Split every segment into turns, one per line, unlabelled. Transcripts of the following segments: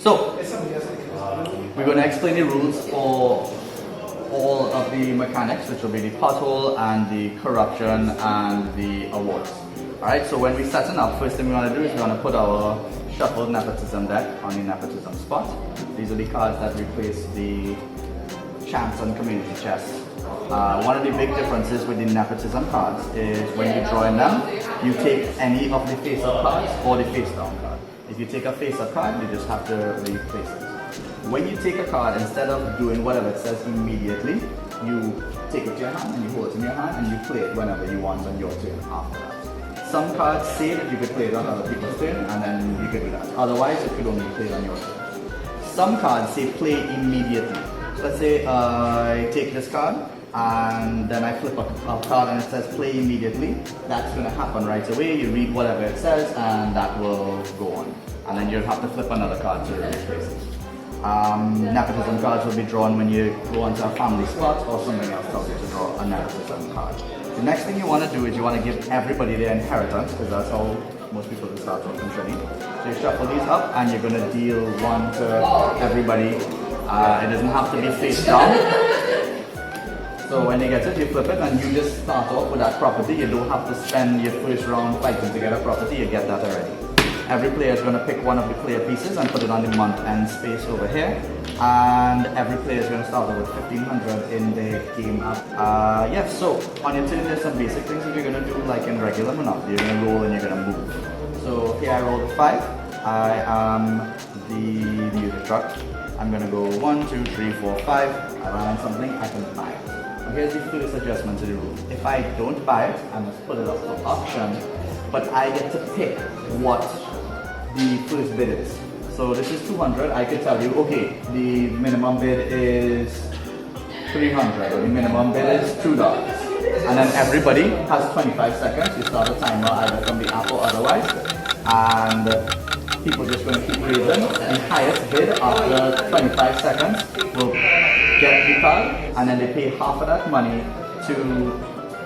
So, we're going to explain the rules for all of the mechanics, which will be the pothole and the corruption and the awards. Alright, so when we setting up, first thing we want to do is we want to put our shuffled nepotism deck on the nepotism spot. These are the cards that replace the chance and community chest. One of the big differences with the nepotism cards is when you're drawing them, you take any of the face-up cards or the face-down card. If you take a face-up card, you just have to replace it. When you take a card, instead of doing whatever it says immediately, you take it to your hand and you hold it in your hand and you play it whenever you want on your turn after that. Some cards say that you could play it on other people's turn and then you could do that. Otherwise, it could only play on your turn. Some cards say play immediately. Let's say I take this card and then I flip a card and it says play immediately. That's going to happen right away. You read whatever it says and that will go on. And then you'll have to flip another card to replace it. Nepotism cards will be drawn when you go onto a family spot or something else tells you to draw a nepotism card. The next thing you want to do is you want to give everybody their inheritance, because that's how most people will start off in Trinidad. So you shuffle these up and you're going to deal one to everybody. It doesn't have to be face down. So when you get it, you flip it and you just start off with that property. You don't have to spend your first round fighting to get a property, you get that already. Every player is going to pick one of the player pieces and put it on the month end space over here. And every player is going to start with 1500 in the game app. Yes, so on your turn, there's some basic things that you're going to do like in regular Monopoly. You're going to roll and you're going to move. So here I rolled a 5. I am the music truck. I'm going to go 1, 2, 3, 4, 5. I land something, I can buy it. Now here's the first adjustment to the rule. If I don't buy it, I must put it up for auction. But I get to pick what the first bid is. So this is 200. I could tell you, okay, the minimum bid is 300, or the minimum bid is $2. And then everybody has 25 seconds. You start a timer either from the app or otherwise. And people just going to keep raising. The highest bid after 25 seconds will get the card, and then they pay half of that money to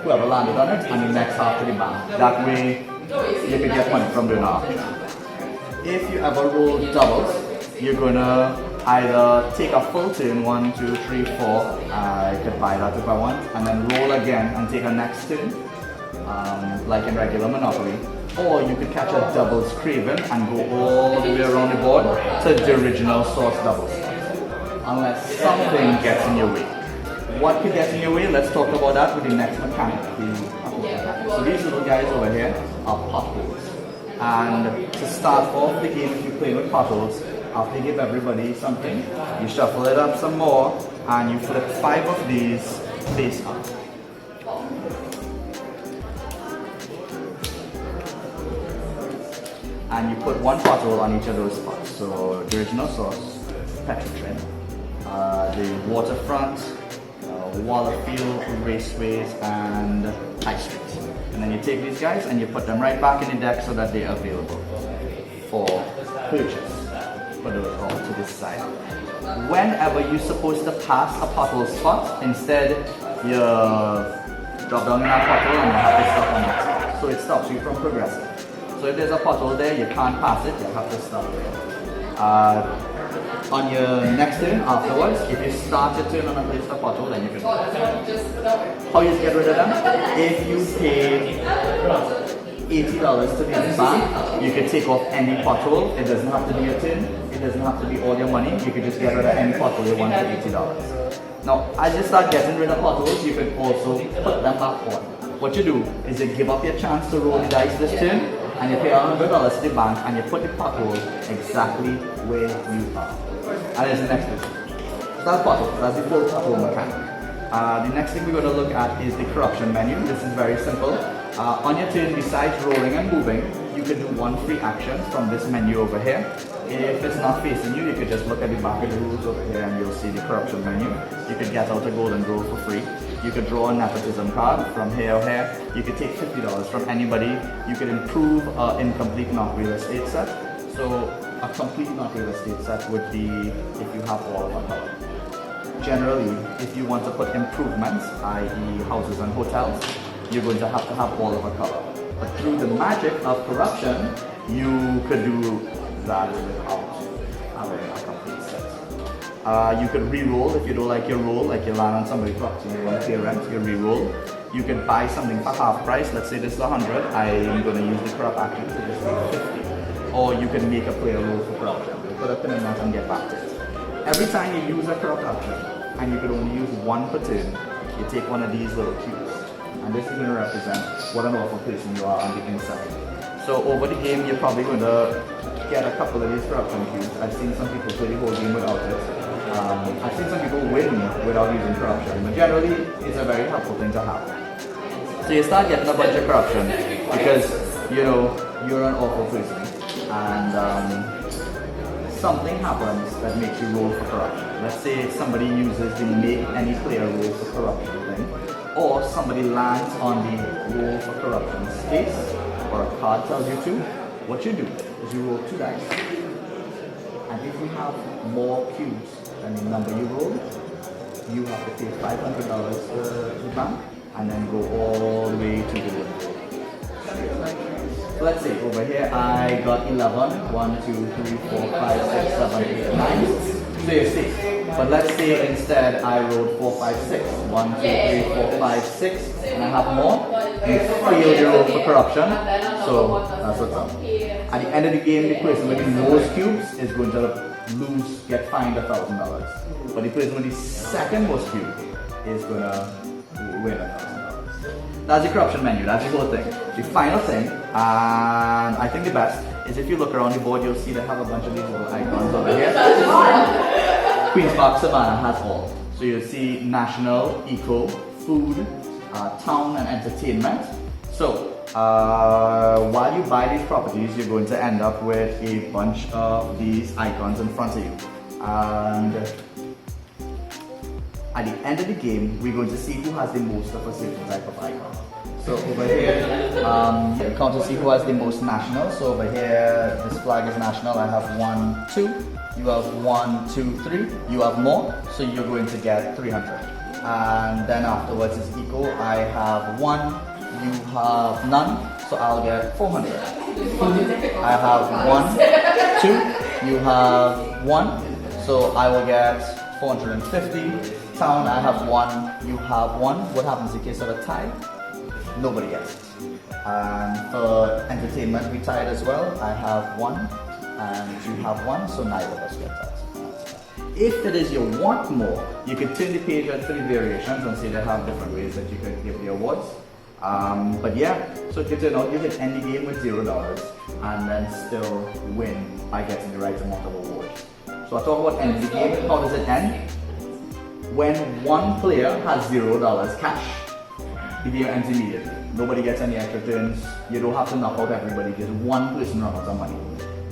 whoever landed on it, and the next half to the bank. That way, you can get money from doing an auction. If you ever roll doubles, you're gonna either take a full turn, 1, 2, 3, 4. I could buy that if I want, and then roll again and take a next turn, like in regular Monopoly. Or you could catch a doubles craven and go all the way around the board to the original source doubles. Unless something gets in your way. What could get in your way? Let's talk about that with the next mechanic. So these little guys over here are potholes. And to start off the game, if you play with potholes, after you give everybody something, you shuffle it up some more and you flip 5 of these face up. And you put 1 pothole on each of those spots. So the original source, Petrotrin, the waterfront, Wallerfield, raceways, and high streets. And then you take these guys and you put them right back in the deck so that they are available for purchase. Put those all to this side. Whenever you're supposed to pass a pothole spot, instead you drop down in that pothole and you have to stop on that spot. So it stops you from progressing. So if there's a pothole there, you can't pass it, you have to stop there. On your next turn afterwards, if you start your turn on a place of pothole, then you can do it. How you get rid of them? If you pay $80 to the bank, you can take off any pothole. It doesn't have to be your turn, it doesn't have to be all your money. You can just get rid of any pothole you want for $80. Now, as you start getting rid of potholes, you can also put them back on. What you do is you give up your chance to roll the dice this turn, and you pay $100 to the bank, and you put the pothole exactly where you are. And there's the next thing. So that's pothole. That's the full pothole mechanic. The next thing we're going to look at is the corruption menu. This is very simple. On your turn, besides rolling and moving, you can do 1 free action from this menu over here. If it's not facing you, you could just look at the back of the rules over here and you'll see the corruption menu. You could get out a golden roll for free. You could draw a nepotism card from here or here. You could take $50 from anybody. You could improve an incomplete not real estate set. So a complete not real estate set would be if you have all of a color. Generally, if you want to put improvements, i.e. houses and hotels, you're going to have all of a color. But through the magic of corruption, you could do that without. having a complete set. You could re-roll if you don't like your roll, like you land on somebody's property and you want to pay rent, you re-roll. You could buy something for half price. Let's say this is 100. I'm going to use the corrupt action to just make 50. Or you can make a player roll for corruption. Put a pin in that and get back to it. Every time you use a corrupt action, and you can only use one per turn, you take one of these little cubes. And this is going to represent what an awful person you are on the inside. So over the game, you're probably going to get a couple of these corruption cubes. I've seen some people play the whole game without it. I've seen some people win without using corruption, but generally it's a very helpful thing to have. So you start getting a bunch of corruption because you know you're an awful person, and something happens that makes you roll for corruption. Let's say somebody uses the make any player roll for corruption thing, or somebody lands on the roll for corruption space, or a card tells you to. What you do is you roll 2 dice, and if you have more cubes than the number you roll, you have to pay $500 to the bank, and then go all the way to the win. So let's say over here I got 11, 1, 2, 3, 4, 5, 6, 7, 8, 9. So you're safe. But let's say instead I rolled 4, 5, 6. 1, 2, 3, 4, 5, 6, and I have more. You fail your roll for corruption. So that's what's up. At the end of the game, the person with the most cubes is going to get fined $1,000. But the person with the second most cube is going to win $1,000. That's the corruption menu, that's the whole thing. The final thing, and I think the best, is if you look around the board, you'll see they have a bunch of these little icons over here. Queen's Park Savannah has all. So you'll see national, eco, food, town and entertainment. So while you buy these properties, you're going to end up with a bunch of these icons in front of you. And at the end of the game, we're going to see who has the most of a certain type of icon. So over here, you count to see who has the most national. So over here, this flag is national. I have 1, 2. You have 1, 2, 3. You have more, so you're going to get 300. And then afterwards is equal. I have 1. You have none, so I'll get 400. I have 1, 2. You have 1, so I will get 450. Town, I have 1, you have 1. What happens in case of a tie? Nobody gets it. And for entertainment, we tied as well. I have 1, and you have 1, so neither of us get that. If it is you want more, you can turn the page at 3 variations and see they have different ways that you can give the awards. But yeah, so it turns out you hit end the game with $0 and then still win by getting the right amount of awards. So I talk about ending the game. How does it end? When one player has $0 cash, the game ends immediately. Nobody gets any extra turns. You don't have to knock out everybody. Just one person runs out of money.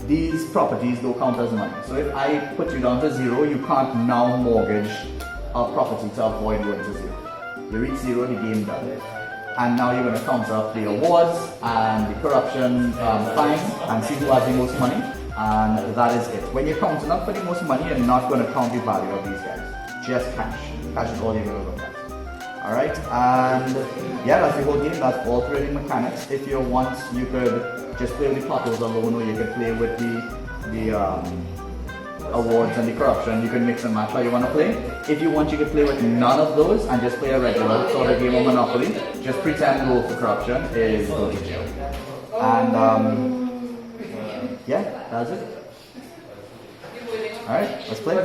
These properties don't count as money. So if I put you down to 0, you can't now mortgage a property to avoid going to 0. You reach 0, the game done. And now you're going to count up the awards and the corruption fine and see who has the most money. And that is it. When you're counting up for the most money, you're not going to count the value of these guys. Just cash. Cash is all you're going to look at. Alright, and yeah, that's the whole game. That's all 3 mechanics. If you want, you could just play with the potholes alone, or you could play with the awards and the corruption. You can mix and match how you want to play. If you want, you could play with none of those and just play a regular sort of game of Monopoly. Just pretend roll for corruption is go to jail. And yeah, that's it. Alright, let's play.